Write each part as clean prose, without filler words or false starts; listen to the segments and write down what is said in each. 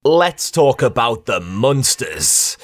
let's talk about the Munsters.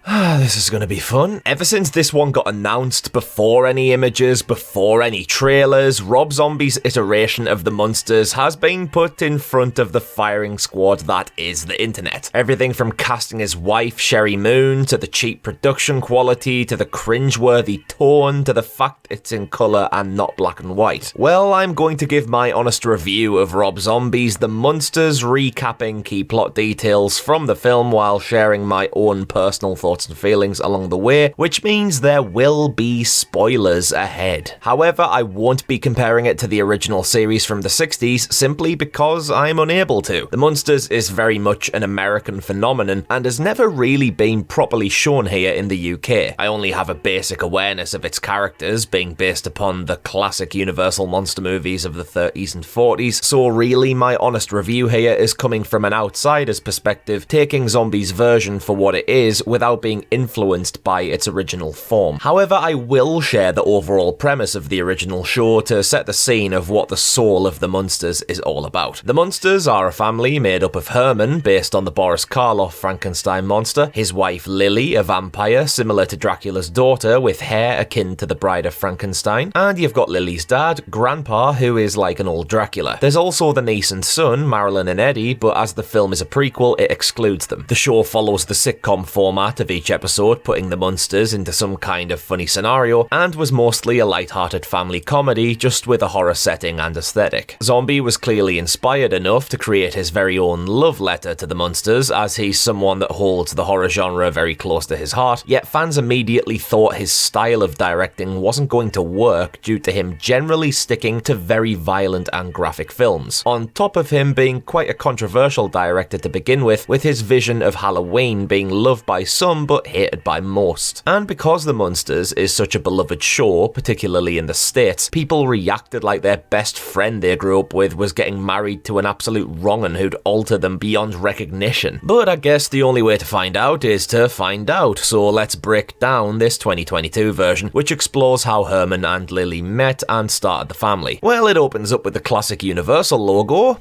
This is going to be fun. Ever since this one got announced, before any images, before any trailers, Rob Zombie's iteration of the Munsters has been put in front of the firing squad that is the internet. Everything from casting his wife, Sherry Moon, to the cheap production quality, to the cringeworthy tone, to the fact it's in colour and not black and white. Well, I'm going to give my honest review of Rob Zombie's The Munsters, recapping key plot details from the film while sharing my own personal thoughts and feelings along the way, which means there will be spoilers ahead. However, I won't be comparing it to the original series from the 60s simply because I'm unable to. The Munsters is very much an American phenomenon and has never really been properly shown here in the UK. I only have a basic awareness of its characters being based upon the classic Universal monster movies of the 30s and 40s, so really my honest review here is coming from an outsider's perspective, taking Zombie's version for what it is without being influenced by its original form. However, I will share the overall premise of the original show to set the scene of what the soul of the Munsters is all about. The Munsters are a family made up of Herman, based on the Boris Karloff Frankenstein monster, his wife Lily, a vampire similar to Dracula's daughter with hair akin to the Bride of Frankenstein, and you've got Lily's dad, Grandpa, who is like an old Dracula. There's also the niece and son, Marilyn and Eddie, but as the film is a prequel, it excludes them. The show follows the sitcom format of each episode, putting the Munsters into some kind of funny scenario, and was mostly a light-hearted family comedy, just with a horror setting and aesthetic. Zombie was clearly inspired enough to create his very own love letter to the Munsters, as he's someone that holds the horror genre very close to his heart, yet fans immediately thought his style of directing wasn't going to work due to him generally sticking to very violent and graphic films, on top of him being quite a controversial director to begin with his vision of Halloween being loved by some but hated by most. And because The Munsters is such a beloved show, particularly in the States, people reacted like their best friend they grew up with was getting married to an absolute wrong'un who'd alter them beyond recognition. But I guess the only way to find out is to find out, so let's break down this 2022 version, which explores how Herman and Lily met and started the family. Well, it opens up with the classic Universal logo.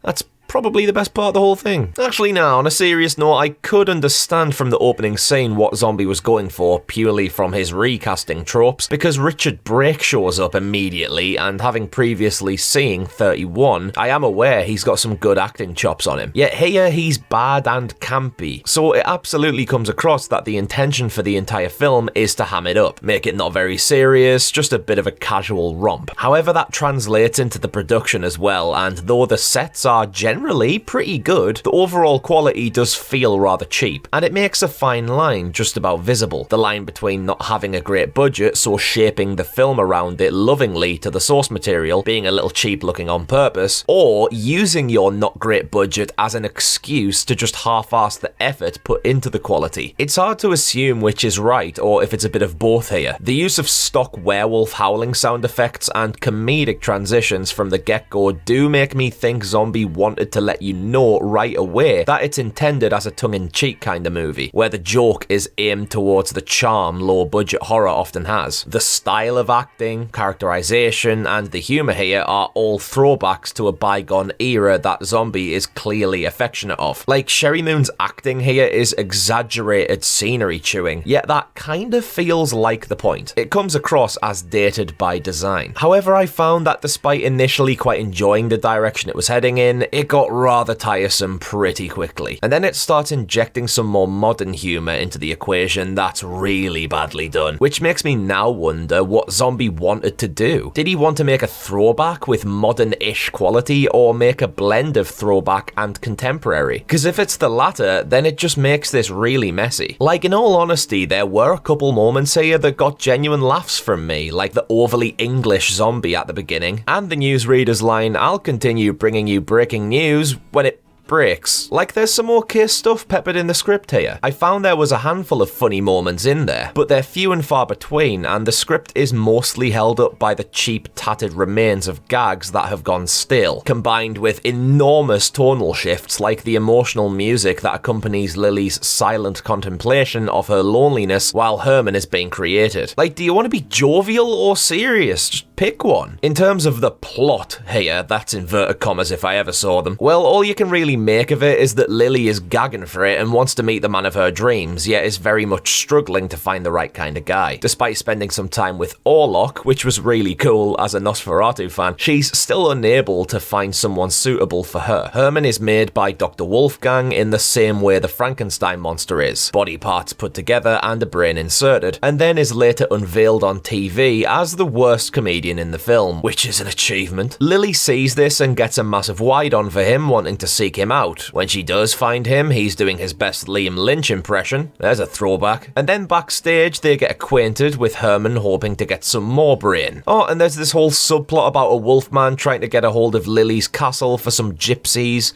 That's probably the best part of the whole thing. Actually, now, on a serious note, I could understand from the opening scene what Zombie was going for purely from his recasting tropes, because Richard Brake shows up immediately, and having previously seen 31, I am aware he's got some good acting chops on him. Yet here, he's bad and campy, so it absolutely comes across that the intention for the entire film is to ham it up, make it not very serious, just a bit of a casual romp. However, that translates into the production as well, and though the sets are generally pretty good, the overall quality does feel rather cheap, and it makes a fine line just about visible. The line between not having a great budget, so shaping the film around it lovingly to the source material, being a little cheap looking on purpose, or using your not great budget as an excuse to just half-ass the effort put into the quality. It's hard to assume which is right, or if it's a bit of both here. The use of stock werewolf howling sound effects and comedic transitions from the get-go do make me think Zombie wanted to let you know right away that it's intended as a tongue-in-cheek kind of movie, where the joke is aimed towards the charm low-budget horror often has. The style of acting, characterization, and the humor here are all throwbacks to a bygone era that Zombie is clearly affectionate of. Like, Sherry Moon's acting here is exaggerated scenery chewing, yet that kind of feels like the point. It comes across as dated by design. However, I found that despite initially quite enjoying the direction it was heading in, it got rather tiresome pretty quickly. And then it starts injecting some more modern humour into the equation that's really badly done, which makes me now wonder what Zombie wanted to do. Did he want to make a throwback with modern-ish quality, or make a blend of throwback and contemporary? Because if it's the latter, then it just makes this really messy. Like, in all honesty, there were a couple moments here that got genuine laughs from me, like the overly English Zombie at the beginning, and the newsreader's line, "I'll continue bringing you breaking news when it breaks." Like, there's some okay stuff peppered in the script here. I found there was a handful of funny moments in there, but they're few and far between, and the script is mostly held up by the cheap, tattered remains of gags that have gone stale, combined with enormous tonal shifts like the emotional music that accompanies Lily's silent contemplation of her loneliness while Herman is being created. Like, do you want to be jovial or serious? Just pick one. In terms of the plot here, that's inverted commas if I ever saw them, well, all you can really make of it is that Lily is gagging for it and wants to meet the man of her dreams, yet is very much struggling to find the right kind of guy. Despite spending some time with Orlok, which was really cool as a Nosferatu fan, she's still unable to find someone suitable for her. Herman is made by Dr. Wolfgang in the same way the Frankenstein monster is, body parts put together and a brain inserted, and then is later unveiled on TV as the worst comedian in the film, which is an achievement. Lily sees this and gets a massive wide-on for him, wanting to seek him out. When she does find him, he's doing his best Liam Lynch impression. There's a throwback. And then backstage, they get acquainted with Herman hoping to get some more brain. Oh, and there's this whole subplot about a wolfman trying to get a hold of Lily's castle for some gypsies.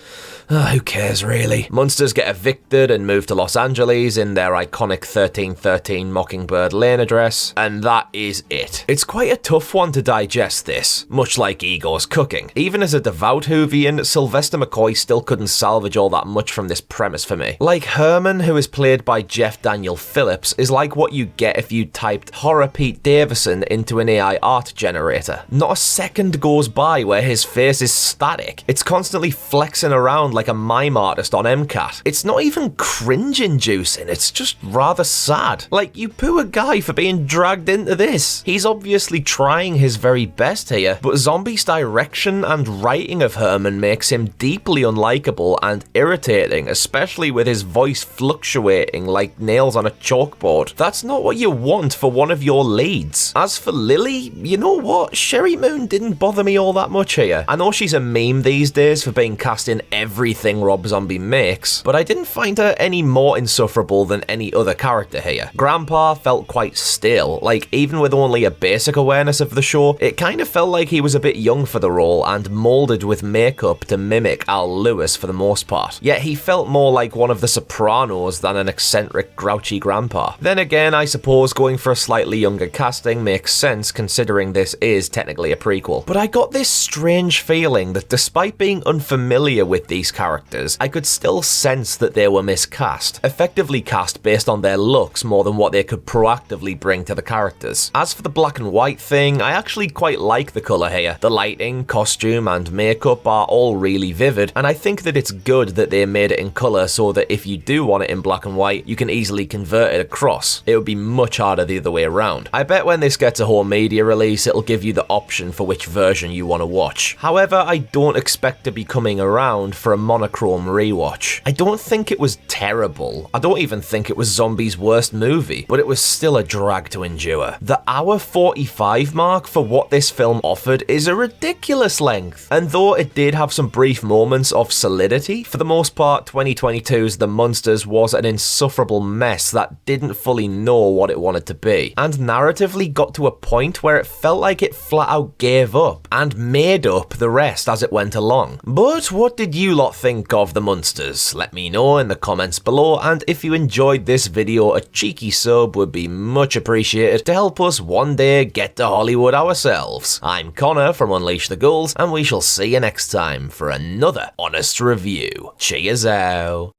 Who cares, really? Munsters get evicted and move to Los Angeles in their iconic 1313 Mockingbird Lane address, and that is it. It's quite a tough one to digest this, much like Igor's cooking. Even as a devout Whovian, Sylvester McCoy still couldn't salvage all that much from this premise for me. Like Herman, who is played by Jeff Daniel Phillips, is like what you get if you typed Horror Pete Davison into an AI art generator. Not a second goes by where his face is static. It's constantly flexing around like a mime artist on MCAT. It's not even cringe-inducing, it's just rather sad. Like, you poo a guy for being dragged into this. He's obviously trying his very best here, but Zombie's direction and writing of Herman makes him deeply unlikable and irritating, especially with his voice fluctuating like nails on a chalkboard. That's not what you want for one of your leads. As for Lily, you know what? Sherry Moon didn't bother me all that much here. I know she's a meme these days for being cast in everything Rob Zombie makes, but I didn't find her any more insufferable than any other character here. Grandpa felt quite stale, like even with only a basic awareness of the show, it kind of felt like he was a bit young for the role and moulded with makeup to mimic Al Lewis for the most part. Yet he felt more like one of the Sopranos than an eccentric, grouchy grandpa. Then again, I suppose going for a slightly younger casting makes sense considering this is technically a prequel. But I got this strange feeling that despite being unfamiliar with these characters, I could still sense that they were miscast, effectively cast based on their looks more than what they could proactively bring to the characters. As for the black and white thing, I actually quite like the colour here. The lighting, costume and makeup are all really vivid, and I think that it's good that they made it in colour so that if you do want it in black and white, you can easily convert it across. It would be much harder the other way around. I bet when this gets a home media release, it'll give you the option for which version you want to watch. However, I don't expect to be coming around for a monochrome rewatch. I don't think it was terrible. I don't even think it was Zombie's worst movie, but it was still a drag to endure. The hour 45 mark for what this film offered is a ridiculous length, and though it did have some brief moments of solidity, for the most part 2022's The Munsters was an insufferable mess that didn't fully know what it wanted to be, and narratively got to a point where it felt like it flat out gave up, and made up the rest as it went along. But what did you lot think of The Munsters? Let me know in the comments below, and if you enjoyed this video, a cheeky sub would be much appreciated to help us one day get to Hollywood ourselves. I'm Connor from Unleash the Ghouls, and we shall see you next time for another honest review. Cheers out.